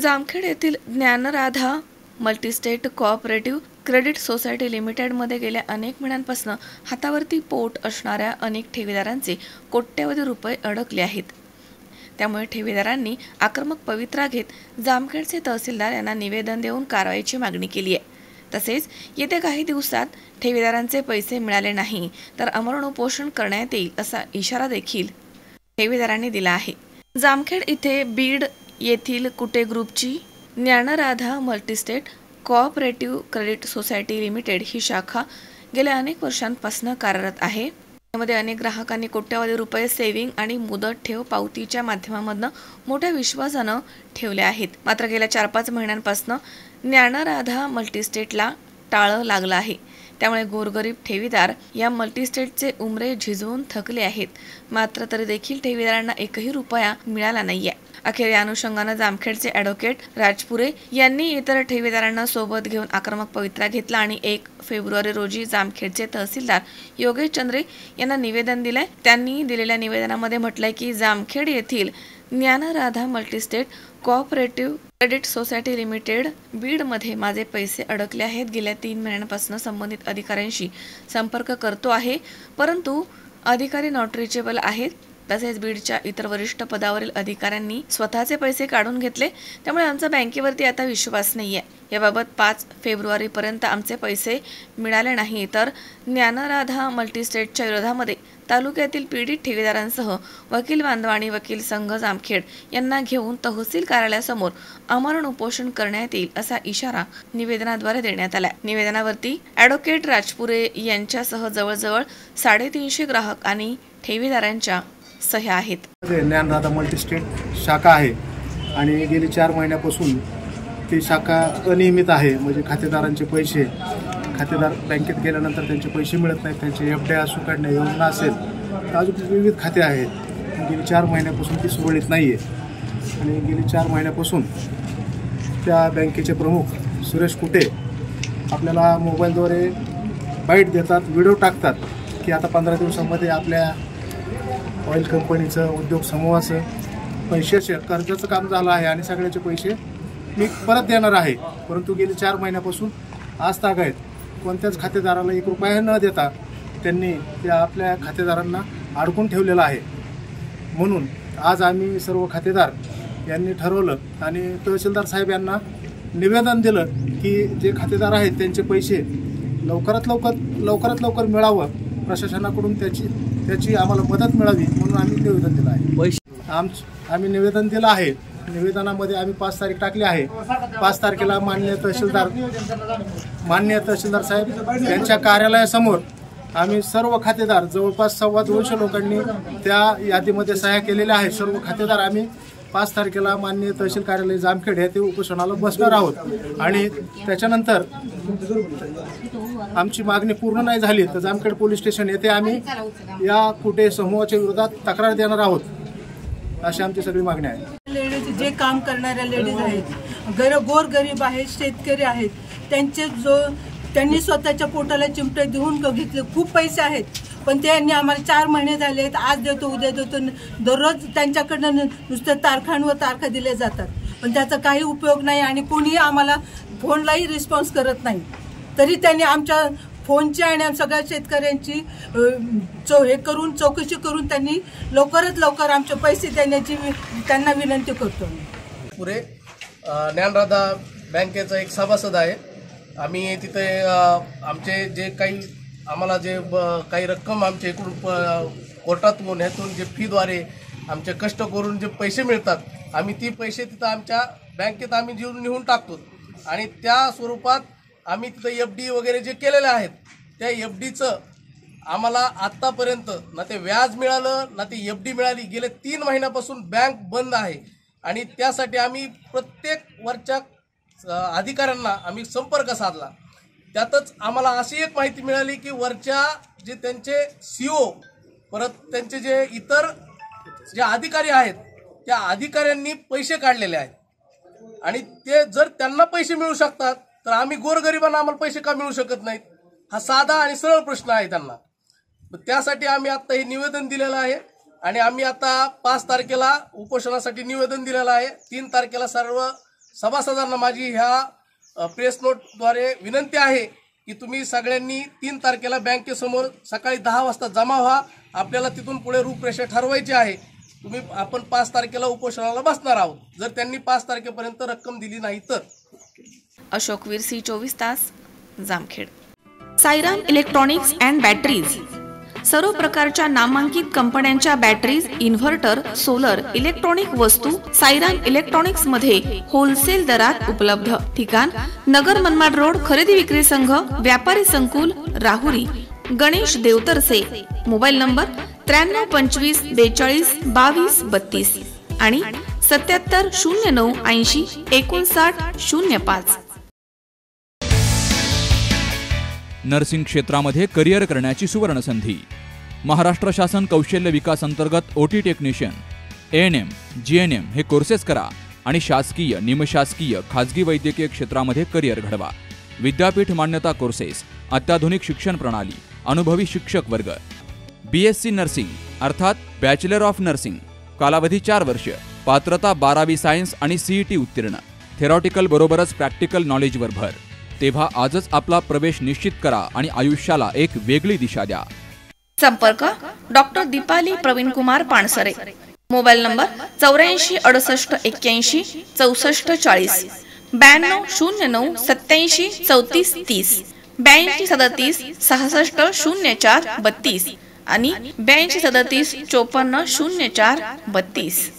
जामखेड येथील Dnyanradha multistate cooperative credit society लिमिटेडमध्ये गेल्या अनेक महिन्यांपासून हातावरती पोट असणाऱ्या अनेक ठेवीदारांचे कोट्यवधी रुपये अडकले आहेत। त्यामुळे ठेवीदारांनी आक्रमक पवित्रा घेत जामखेडचे तहसीलदार यांना निवेदन देऊन कारवाईची मागणी केली आहे। तसेच येत्या काही दिवसात ठेवीदारांचे पैसे मिळाले नाही तर आमरण उपोषण करण्यात येईल असा इशारा देखील ठेवीदारांनी दिला आहे। जामखेड इथे बीड येथील कुटे ग्रुपची Dnyanradha multistate cooperative credit society limited ही शाखा गेल्या अनेक वर्षांपासून कार्यरत आहे। यामध्ये अनेक ग्राहकांनी कोट्यवधी रुपये सेव्हिंग आणि मुदत ठेव पावतीच्या माध्यमातून मोठ्या विश्वासाने ठेवले आहेत। मात्र गेल्या 4-5 महिन्यांपासून ज्ञानराधा मल्टीस्टेटला टाळं लागलं आहे। त्यामुळे गोरगरीब ठेवीदार या मल्टीस्टेटचे उमरे झिजवून थकले आहेत। मात्र तरी देखील ठेवीदारांना एकही रुपया मिळाला नाहीये। अखेर या अनुषंगाने जामखेडचे ॲडव्होकेट राजपुरे यांनी इतर ठेवीदारांना सोबत घेऊन आक्रमक पवित्रा घेतला आणि 1 फेब्रुवारी रोजी जामखेडचे तहसीलदार योगेश चंद्रे यांना निवेदन दिले। त्यांनी दिलेल्या निवेदनामध्ये म्हटलंय की जामखेड येथील Dnyanradha multistate cooperative credit society limited बीडमध्ये माझे पैसे अडकले आहेत। गेल्या 3 महिन्यांपासून संबंधित अधिकाऱ्यांशी संपर्क करतो आहे, परंतु अधिकारी नॉट रिचेबल आहेत। तसेच बीडच्या इतर वरिष्ठ पदावरील अधिकाऱ्यांनी स्वतःचे पैसे काढून घेतले, त्यामुळे आमचा बँकेवरती आता विश्वास नाहीये। याबाबत 5 फेब्रुवारीपर्यंत आमचे पैसे मिळाले नाही तर ज्ञानराधा मल्टीस्टेटच्या विरोधामध्ये तालुक्यातील पीडित ठेवीदारांसह वकील बांधव आणि वकील संघ जामखेड यांना घेऊन तहसील कार्यालयासमोर आमरण उपोषण करण्यात येईल असा इशारा निवेदनाद्वारे देण्यात आला। निवेदनावरती ॲडव्होकेट राजपुरे यांच्यासह जवळजवळ 350 ग्राहक आणि ठेवीदारांच्या सह्या आहेत। ज्ञानराधा मल्टीस्टेट शाखा आहे आणि गेली 4 महिन्यापासून ती शाखा अनियमित आहे। म्हणजे खातेदारांचे पैसे खातेदार बँकेत गेल्यानंतर त्यांचे पैसे मिळत नाहीत, त्यांचे एफडी असू काढणे योजना असेल तर अजून विविध खाते आहेत। गेली 4 महिन्यापासून ती सुरळीत नाही आहे आणि गेली 4 महिन्यापासून त्या बँकेचे प्रमुख सुरेश कुटे आपल्याला मोबाईलद्वारे बाईट देतात, व्हिडिओ टाकतात की आता 15 दिवसांमध्ये आपल्या ऑइल कंपनीचं उद्योग समूहाचं पैशाचे कर्जाचं काम झालं आहे आणि सगळ्याचे पैसे मी परत देणार आहे। परंतु गेली 4 महिन्यापासून आज तागायत कोणत्याच खातेदाराला 1 रुपया न देता त्यांनी त्या आपल्या खातेदारांना अडकून ठेवलेलं आहे। म्हणून आज आम्ही सर्व खातेदार यांनी ठरवलं आणि तहसीलदार साहेब यांना निवेदन दिलं की जे खातेदार आहेत त्यांचे पैसे लवकरात लवकर मिळावं, प्रशासनाकडून त्याची आम्हाला मदत मिळावी म्हणून आम्ही निवेदन दिलं आहे। आम्ही निवेदन दिलं आहे। निवेदनामध्ये आम्ही 5 तारीख टाकली आहे। 5 तारखेला माननीय तहसीलदार साहेब यांच्या कार्यालयासमोर आम्ही सर्व खातेदार जवळपास 225 लोकांनी त्या यादीमध्ये सह्या केलेल्या आहेत। सर्व खातेदार आम्ही 5 तारखेला माननीय तहसील कार्यालय जामखेड येथे उपोषणाला बसणार आहोत आणि त्याच्यानंतर आमची मागणी पूर्ण नाही झाली तर जामखेड पोलीस स्टेशन येथे आम्ही या कुटे समूहाच्या विरोधात तक्रार देणार आहोत, अशी आमची सगळी मागणी आहे। लेडीज जे काम करणाऱ्या लेडीज आहेत, गोरगरीब आहेत, शेतकरी आहेत, त्यांनी स्वतःच्या पोटाला चिमटे देऊन घेतले, खूप पैसे आहेत, पण त्यांनी आम्हाला 4 महिने झाले आहेत, आज देतो उद्या देतो, दररोज त्यांच्याकडनं नुसतं तारखांवर तारखा दिल्या जातात, पण त्याचा काही उपयोग नाही आणि कोणीही आम्हाला फोनलाही रिस्पॉन्स करत नाही। तरी त्यांनी आमच्या फोनची आणि सगळ्या शेतकऱ्यांची चौकशी करून त्यांनी लवकरात लवकर आमचे पैसे देण्याची त्यांना विनंती करतो। पुरे ज्ञानराधा बँकेचा एक सभासद आहे। आम्ही तिथे आमचे जे काही आम्हाला जे काही रक्कम आमच्या इकडून कोर्टातून ह्यातून जे फीद्वारे आमचे कष्ट करून जे पैसे मिळतात, आम्ही ती पैसे तिथं आमच्या बँकेत आम्ही नेऊन टाकतो आणि त्या स्वरूपात आम्ही तिथं FD वगैरे जे केलेले आहेत त्या FDचं आम्हाला आत्तापर्यंत ना ते व्याज मिळालं ना ते FD मिळाली। गेले 3 महिन्यापासून बँक बंद आहे आणि त्यासाठी आम्ही प्रत्येक वरच्या अधिकाऱ्यांना आम्ही संपर्क साधला। त्यातच आम्हाला अशी एक माहिती मिळाली की वरच्या जे त्यांचे CO परत त्यांचे जे इतर जे अधिकारी आहेत त्या अधिकाऱ्यांनी पैसे काढलेले आहेत आणि ते जर त्यांना पैसे मिळू शकतात तर आम्ही गोरगरिबांना आम्हाला पैसे का मिळू शकत नाहीत, हा साधा आणि सरळ प्रश्न आहे त्यांना। त्यासाठी आम्ही आता हे निवेदन दिलेलं आहे आणि आम्ही आता 5 तारखेला उपोषणासाठी निवेदन दिलेलं आहे। 3 तारखेला सर्व सभासदांना माझी ह्या प्रेस नोटद्वारे विनंती आहे की तुम्ही सगळ्यांनी 3 तारखेला बँकेसमोर सकाळी 10 वाजता जमा व्हा. आपल्याला तिथून पुढे रूपरेषा ठरवायची आहे. आपण 5 तारखेला उपोषणाला बसणार आहोत जर त्यांनी 5 तारखेपर्यंत रक्कम दिली नाही तर. अशोक विरसी 24 तास Jamkhed. Sairam electronics and batteries सर्व प्रकारच्या नामांकित कंपन्यांच्या बॅटरीज, इन्व्हर्टर, सोलर, इलेक्ट्रॉनिक वस्तू साईराम इलेक्ट्रॉनिक्स मध्ये होलसेल दरात उपलब्ध. ठिकाण नगर मनमाड रोड, खरेदी विक्री संघ, व्यापारी संकुल, राहुरी. गणेश देवतरसे. मोबाईल नंबर 93 25 42 22 32 आणि 77 09 80 59 05. नर्सिंग क्षेत्रामध्ये करिअर करण्याची सुवर्ण संधी. महाराष्ट्र शासन कौशल्य विकास अंतर्गत ओटी टेक्निशियन, ANM, GNM हे कोर्सेस करा आणि शासकीय, निमशासकीय, खाजगी वैद्यकीय क्षेत्रामध्ये करिअर घडवा. विद्यापीठ मान्यता कोर्सेस, अत्याधुनिक शिक्षण प्रणाली, अनुभवी शिक्षक वर्ग. BSc नर्सिंग अर्थात बॅचलर ऑफ नर्सिंग, कालावधी 4 वर्ष, पात्रता 12वी सायन्स आणि CET उत्तीर्ण. थेरॉटिकल बरोबरच प्रॅक्टिकल नॉलेजवर भर. तेव्हा आजच आपला प्रवेश निश्चित करा आणि आयुष्याला एक वेगळी दिशा द्या. संपर्क doctor Deepali Pravin Kumar Pansare. Mobile number 84 68 81 64 40 92 09 87 34 30 82 37 66 04 32 आणि 82 37 54 04 32.